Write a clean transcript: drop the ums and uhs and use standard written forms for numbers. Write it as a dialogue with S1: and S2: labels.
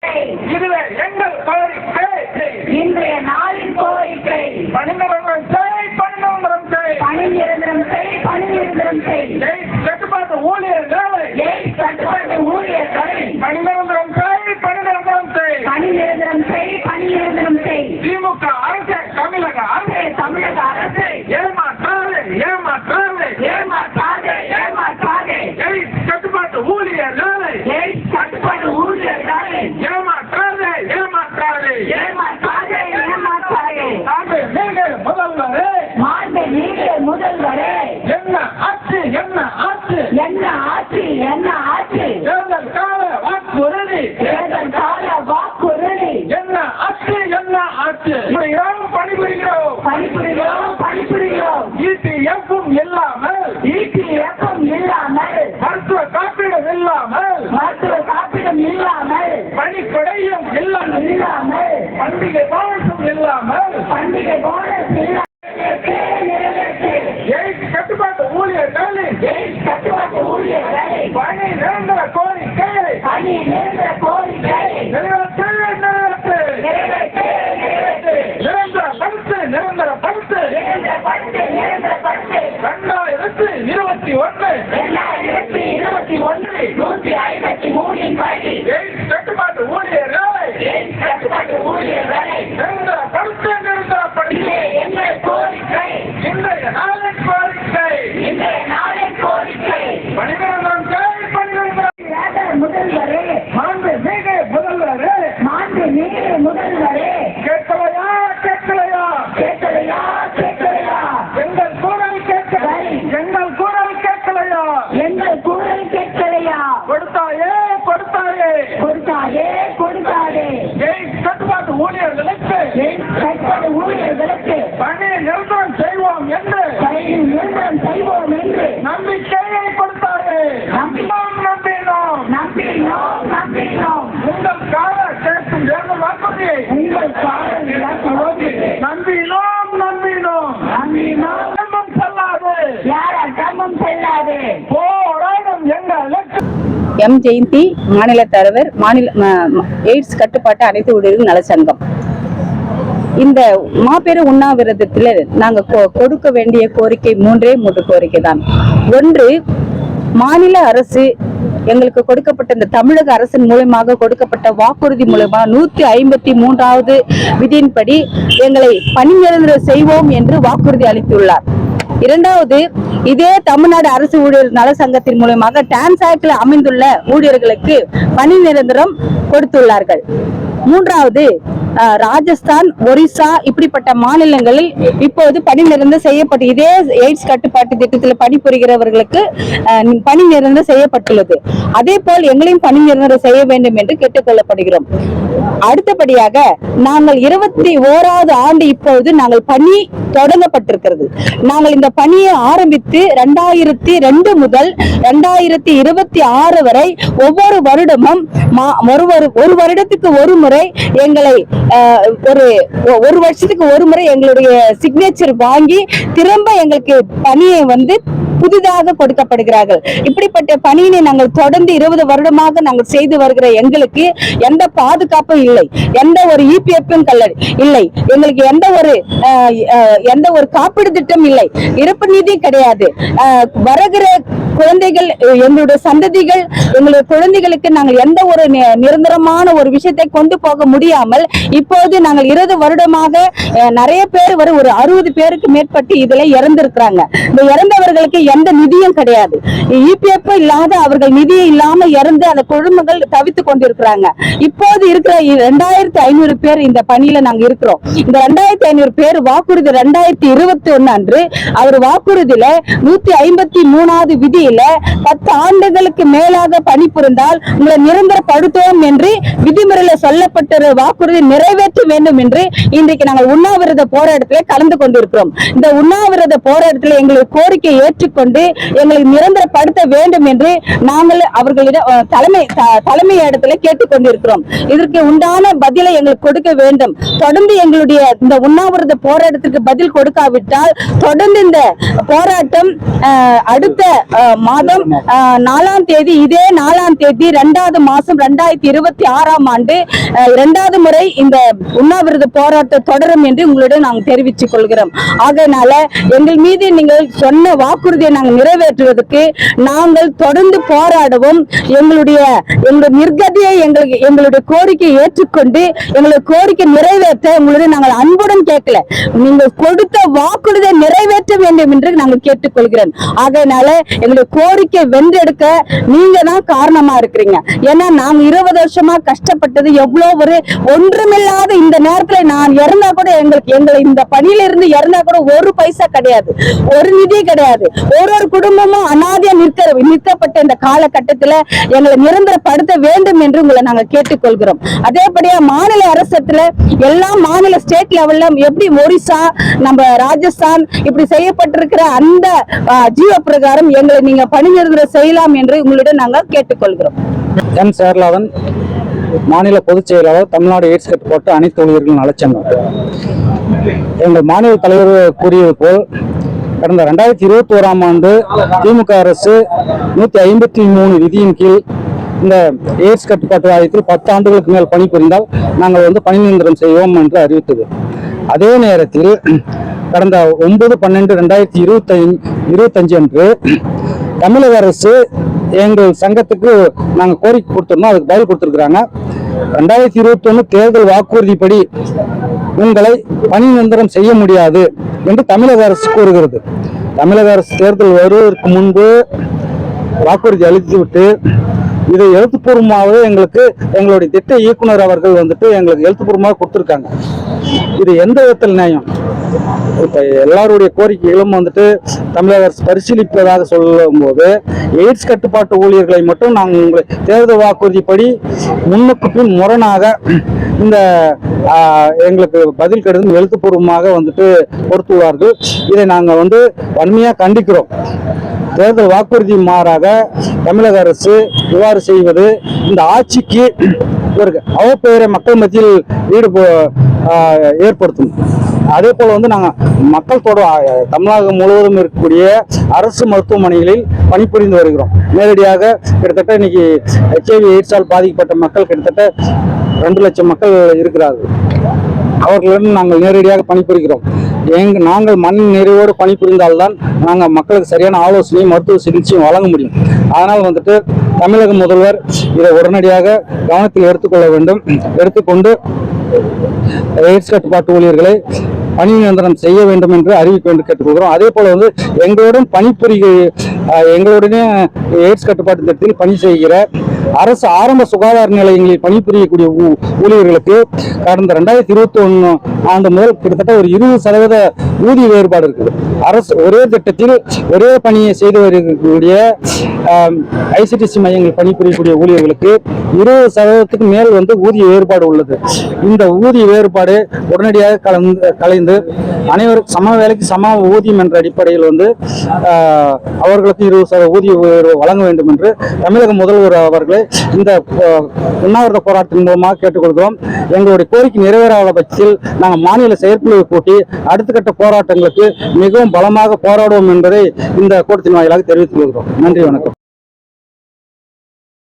S1: இதுவே எங்கள் கோரிக்கை.
S2: இன்றைய நாளின் கோரிக்கை.
S1: பணி நிரந்தரம் செய், பணி நிரந்தரம் செய்,
S2: பணி நிரந்தரம் செய், பணி நிரந்தரம் செய்.
S1: கட்டுப்பாட்டு ஊழியர்களை
S2: கட்டுப்பாட்டு ஊழியர்களை
S1: பணி நிரந்தரம் செய், பணி நிரந்தரம் செய்,
S2: பணி நிரந்தரம் செய், பணி நிரந்தரம் செய்.
S1: திமுக அரசு, தமிழக அரசு,
S2: தமிழக அரசு
S1: ஏமாற்றாது, ஏமாற்றாது,
S2: ஏமாற்றாதே, ஏமாற்றாதே.
S1: கட்டுப்பாட்டு ஊழியர்களை
S2: கட்டுப்பாட்டு ஊழியர்களை
S1: ஏமாற்றாது, ஏமாற்றாது,
S2: ஏமாற்றாதே, ஏமாற்றாதே.
S1: முதல்வரே,
S2: மாண்புமிகு முதல்வரே,
S1: என்ன ஆட்சி, என்ன ஆட்சி,
S2: என்ன ஆட்சி, என்ன ஆட்சி.
S1: தேர்தல் கால வாக்குறுதி,
S2: தேர்தல் கால வாக்குறுதி.
S1: என்ன ஆட்சி, என்ன ஆட்சி. பணிபுரிகிறோம்,
S2: பணிபுரிகிறோம், பணிபுரிகிறோம்.
S1: இபிஎஃப்பும் இல்லாமல்,
S2: இபிஎஃப்பும் இல்லாமல்,
S1: மருத்துவ காப்பீடும் இல்லாமல்,
S2: மருத்துவ காப்பீடும் இல்லாமல்,
S1: பணிக்கொடையும் இல்லாமல்,
S2: இல்லாமல்,
S1: பண்டிகை போனஸும் இல்லாமல்,
S2: பண்டிகை போனஸ் இல்லாமல்
S1: கட்டுப்பாட்டு ஊழியர்களின்
S2: கட்டுப்பாட்டு ஊழியர்களை
S1: பணி நிரந்தர கோரிக்கையை
S2: பணி நிரந்தர கோரிக்கையை
S1: நிறைவேற்று, நிறைவேற்று,
S2: நிறைவேற்று, நிறைவேற்று.
S1: நிரந்தரப்படுத்து, நிரந்தரப்படுத்து.
S2: நிரந்தரப்படுத்து, நிரந்தரப்படுத்து.
S1: 2021
S2: 2021 153 படி
S1: கட்டுப்பாட்டு ஊழியர்களை
S2: கட்டுப்பாட்டு ஊழியர்களை
S1: நிரந்தரப்படுத்து, நிரந்தரப்படுத்து.
S2: எங்கள் கோரிக்கை,
S1: இன்றைய நாளின் கோரிக்கை.
S2: இன்றைய நாளின் கோரிக்கை.
S1: பணி நிரந்தரம் செய், பணி நிரந்தரம்.
S2: முதல்வரே,
S1: மாண்புமிகு முதல்வரே,
S2: மாண்புமிகு முதல்வரே,
S1: கேட்கலையா, கேட்கலையா,
S2: கேட்கலையா, கேட்கலையா.
S1: எங்கள் குரல் கேட்கலை, எங்கள் குரல் கேட்கலையா,
S2: எங்கள் குரல் கேட்கலையா.
S1: கொடுத்தாயே, கொடுத்தாயே.
S2: கொடுத்தாதே, கொடுத்தாதே.
S1: கட்டுப்பாட்டு ஊழியர்களுக்கு
S2: கட்டுப்பாட்டு ஊழியர்களுக்கு
S1: பணி நிரந்தரம் செய்வோம் என்று
S2: பணி நிரந்தரம் செய்வோம் என்று
S1: நம்பிக்கையை கொடுத்தாயே. நம்பினோம், நம்பினோம்,
S2: நம்பினோம், நம்பினோம்.
S1: உங்கள் கால கேட்கும் தேர்தல் வாக்குறுதியை
S2: உங்கள் காலம்
S1: நம்பினோம், நம்பினோம்.
S2: நம்பினோம்.
S1: தர்மம் செல்லாது,
S2: யார தர்மம் செல்லாது.
S1: போராடும் எங்களுக்கு.
S3: எம் ஜெயந்தி, மாநில தலைவர், மாநில எய்ட்ஸ் கட்டுப்பாட்டு அனைத்து ஊழியர்கள் நலச்சங்கம். இந்த மாபெரும் உண்ணாவிரதத்தில் நாங்கள் கொடுக்க வேண்டிய கோரிக்கை மூன்றே கோரிக்கை தான். ஒன்று, மாநில அரசு எங்களுக்கு கொடுக்கப்பட்ட இந்த தமிழக அரசின் மூலமாக கொடுக்கப்பட்ட வாக்குறுதி மூலமாக 153வது விதியின்படி எங்களை பணி நிரந்தரம் செய்வோம் என்று வாக்குறுதி அளித்துள்ளார். இரண்டாவது, இதே தமிழ்நாடு அரசு ஊழியர் நல சங்கத்தின் மூலமாக டான்சாக்ல அமைந்துள்ள ஊழியர்களுக்கு பணி நிரந்தரம் கொடுத்துள்ளார்கள். மூன்றாவது, ராஜஸ்தான், ஒரிசா இப்படிப்பட்ட மாநிலங்களில் இப்போது பணி நிரந்தரம் செய்யப்பட்டு இதே எய்ட்ஸ் கட்டுப்பாட்டு திட்டத்தில் பணிபுரிகிறவர்களுக்கு பணி நிரந்தரம் செய்யப்பட்டுள்ளது. அதே போல் எங்களையும் பணி நிரந்தரம் செய்ய வேண்டும் என்று கேட்டுக்கொள்ளப்படுகிறோம். அடுத்தபடியாக நாங்கள் 21வது ஆண்டு இப்போது நாங்கள் பணி தொடங்கப்பட்டிருக்கிறது. நாங்கள் இந்த பணியை ஆரம்பித்து 2002 முதல் 2026 வரை ஒவ்வொரு வருடமும் ஒரு வருடத்துக்கு ஒரு முறை எங்களை ஒரு வருஷத்துக்கு ஒரு முறை எங்களுடைய சிக்னேச்சர் வாங்கி திரும்ப எங்களுக்கு பணியை புதிதாக கொடுக்கப்படுகிறார்கள். இப்படிப்பட்ட பணியினை நாங்கள் தொடர்ந்து 20 வருடமாக நாங்கள் செய்து வருகிற எங்களுக்கு எந்த பாதுகாப்பும் இல்லை, எந்த ஒரு இபிஎஃப்பும் இல்லை, எங்களுக்கு எந்த ஒரு காப்பீடு திட்டம் இல்லை, இறப்பு நிதி கிடையாது. வருகிற குழந்தைகள், எங்களுடைய சந்ததிகள், எங்களுடைய குழந்தைகளுக்கு நாங்கள் எந்த ஒரு நிரந்தரமான ஒரு விஷயத்தை கொண்டு போக முடியாமல் இப்போது நாங்கள் 20 வருடமாக நிறைய பேர் ஒரு 60 பேருக்கு மேற்பட்டு இதுல இறந்திருக்கிறாங்க. இந்த இறந்தவர்களுக்கு எந்த நிதியும் கிடையாது. இபிஎஃப் இல்லாத அவர்கள் நிதியும் இல்லாம இறந்து அந்த குடும்பங்கள் தவித்துக் கொண்டிருக்கிறாங்க. இப்போது இருக்கிற 2500 பேர் இந்த பணியில நாங்க இருக்கிறோம். இந்த 2500 பேர் வாக்குறுதி 2021 அன்று அவர் வாக்குறுதியில 153வது விதியில 10 ஆண்டுகளுக்கு மேலாக பணிபுரிந்தால் உங்களை நிரந்தரப்படுத்துவோம் என்று விதிமுறையில சொல்லப்பட்ட வாக்குறுதி நிறைவேற்ற வேண்டும் என்று இன்றைக்கு நாங்கள் உண்ணாவிரத போராட்டத்தில் கலந்து கொண்டிருக்கிறோம். இந்த உண்ணாவிரத போராட்டத்தில் எங்களுடைய கோரிக்கை ஏற்றுக்கொண்டு எங்களை நிரந்தரப்படுத்த வேண்டும் என்று நாங்கள் அவர்களிடம் தலைமை இடத்துல கேட்டுக்கொண்டிருக்கிறோம். இதற்கு உண்டான பதிலை எங்களுக்கு கொடுக்க வேண்டும். தொடர்ந்து எங்களுடைய இந்த உண்ணாவிரத போராட்டத்திற்கு பதில் கொடுக்காவிட்டால் தொடர்ந்து இந்த போராட்டம் அடுத்த மாதம் 4ஆம் தேதி, இதே 4ஆம் தேதி 2வது மாசம் 2026ஆம் ஆண்டு 2வது முறை இந்த உண்ணாவிரத போராட்டம் தொடரும் என்று உங்களிடம் நாங்கள் தெரிவித்துக் கொள்கிறோம். ஆகையினால எங்கள் மீது நீங்கள் சொன்ன வாக்குறுதியை நாங்கள் நிறைவேற்றுவதற்கு நாங்கள் தொடர்ந்து போராடவும், எங்களுடைய நிர்கதியை எங்களுடைய கோரிக்கையை ஏற்றுக்கொண்டு எங்களுடைய கோரிக்கை நிறைவேற்ற உங்களுடைய நாங்கள் அன்புடன் கேட்கல, நீங்கள் கொடுத்த வாக்குறுதியை நிறைவேற்ற வேண்டும் என்று நாங்கள் கேட்டுக்கொள்கிறோம். ஆகையினால எங்களுடைய கோரிக்கை வென்றெடுக்க நீங்க தான் காரணமா இருக்கிறீங்க. ஏன்னா நாங்க 20 வருஷமா கஷ்டப்பட்டது எவ்வளவு ஒன்றுமில்லாத இந்த நேரத்துல நான் இறந்தா கூட எங்களை இந்த பணியில இருந்து இறந்தா கூட ஒரு பைசா கிடையாது, ஒரு நிதி கிடையாது. ஒரு குடும்பமும் அனாதையா நிற்கப்பட்ட இந்த காலகட்டத்துல எங்களை நிரந்தரப்படுத்த வேண்டும் என்று உங்களை நாங்கள் கேட்டுக்கொள்கிறோம். அதேபடியா மாநில அரசத்துல எல்லா மாநில ஸ்டேட் லெவல்ல எப்படி ஒரிசா, நம்ம ராஜஸ்தான் இப்படி செய்யப்பட்டிருக்கிற அந்த ஜீவ பிரகாரம் எங்களை நீங்க பணி நிரந்தரம் செய்யலாம் என்று உங்களிடம் நாங்கள் கேட்டுக்கொள்கிறோம்.
S4: எம் சேர்லாதன், மாநில பொதுச் செயலாளர், தமிழ்நாடு எய்ட்ஸ் கட்டுப்பாட்டு அனைத்து ஊழியர்கள் நலச்சங்கம். எங்கள் மாநில தலைவர் கூறியது போல் கடந்த 2021ஆம் ஆண்டு திமுக அரசு 153 விதியின் கீழ் இந்த எய்ட்ஸ் கட்டுப்பாட்டு வாரியத்தில் 10 ஆண்டுகளுக்கு மேல் பணிபுரிந்தால் நாங்கள் பணி நிரந்தரம் செய்வோம் என்று அறிவித்தது. அதே நேரத்தில் கடந்த 9/12/2025 அன்று தமிழக அரசு எங்கள் சங்கத்துக்கு நாங்கள் கோரிக்கை கொடுத்துருந்தோம், அதுக்கு பதில் கொடுத்துருக்குறாங்க. 2021 தேர்தல் வாக்குறுதிப்படி உங்களை பணி நிரந்தரம் செய்ய முடியாது என்று தமிழக அரசு கூறுகிறது. தமிழக அரசு தேர்தல் வருவதற்கு முன்பு வாக்குறுதி அளித்துவிட்டு இதை எழுத்துப்பூர்வமாகவே எங்களுடைய திட்ட இயக்குனர் அவர்கள் எங்களுக்கு எழுத்துப்பூர்வமாக கொடுத்துருக்காங்க. இது எந்த விதத்தில் நியாயம்? இப்ப எல்லாருடைய கோரிக்கைகளும் தமிழக அரசு பரிசீலிப்பதாக சொல்லும் போது எய்ட்ஸ் கட்டுப்பாட்டு ஊழியர்களை மட்டும் நாங்கள் உங்களை தேர்தல் வாக்குறுதிப்படி முன்னுக்கு பின் முரணாக இந்த எங்களுக்கு பதில் கடிதம் எழுத்துப்பூர்வமாக கொடுத்துள்ளார்கள். இதை நாங்கள் வன்மையாக கண்டிக்கிறோம். தேர்தல் வாக்குறுதி மாறாக தமிழக அரசு இவ்வாறு செய்வது இந்த ஆட்சிக்கு ஒரு அவப்பெயரை மக்கள் மத்தியில் ஏற்படுத்தும். அதே போல நாங்கள் மக்கள் தமிழகம் முழுவதும் இருக்கக்கூடிய அரசு மருத்துவமனைகளில் பணிபுரிந்து வருகிறோம். நேரடியாக கிட்டத்தட்ட இன்னைக்கு HIV எய்ட்ஸால் பாதிக்கப்பட்ட மக்கள் கிட்டத்தட்ட 2 லட்சம் மக்கள் இருக்கிறார்கள். அவர்களிடம் நாங்கள் நேரடியாக பணிபுரிகிறோம். நாங்கள் மன நிறைவோடு பணிபுரிந்தால்தான் நாங்கள் மக்களுக்கு சரியான ஆலோசனையும் மருத்துவ சிகிச்சையும் வழங்க முடியும். அதனால் தமிழக முதல்வர் இதை உடனடியாக கவனத்தில் எடுத்துக்கொள்ள வேண்டும். எடுத்துக்கொண்டு எய்ட்ஸ் கட்டுப்பாட்டு ஊழியர்களை பணி நிரந்தரம் செய்ய வேண்டும் என்று அறிவிக்க வேண்டும் கேட்டுக்கொள்கிறோம். அதே போல எங்களுடன் எங்களுடனே எய்ட்ஸ் கட்டுப்பாட்டு திட்டத்தில் பணி செய்கிற அரசு ஆரம்ப சுகாதார நிலையங்களில் பணிபுரியக்கூடிய ஊழியர்களுக்கு கடந்த 2021 ஆண்டு முதல் கிட்டத்தட்ட ஒரு 20% ஊதிய வேறுபாடு இருக்குது. அரசு ஒரே திட்டத்தில் ஒரே பணியை செய்து வரக்கூடிய ICTC மையங்கள் பணிபுரியக்கூடிய ஊழியர்களுக்கு 20% மேல் ஊதிய வேறுபாடு உள்ளது. இந்த ஊதிய வேறுபாடு உடனடியாக கலைந்து அனைவருக்கும் சம வேலைக்கு சம ஊதியம் என்ற அடிப்படையில் அவர்களுக்கு 20% ஊதிய வழங்க வேண்டும் என்று தமிழக முதல்வர் அவர்களை இந்த உண்ணாவிரத போராட்டத்தின் மூலமாக கேட்டுக்கொள்கிறோம். எங்களுடைய கோரிக்கை நிறைவேறாத பட்சத்தில் நாங்கள் மாநில செயற்குழுவை கூட்டி அடுத்த கட்ட போராட்டங்களுக்கு மிகவும் பலமாக போராடுவோம் என்பதை இந்த கூட்டத்தின் வாயிலாக தெரிவித்துக் கொள்கிறோம். நன்றி, வணக்கம்.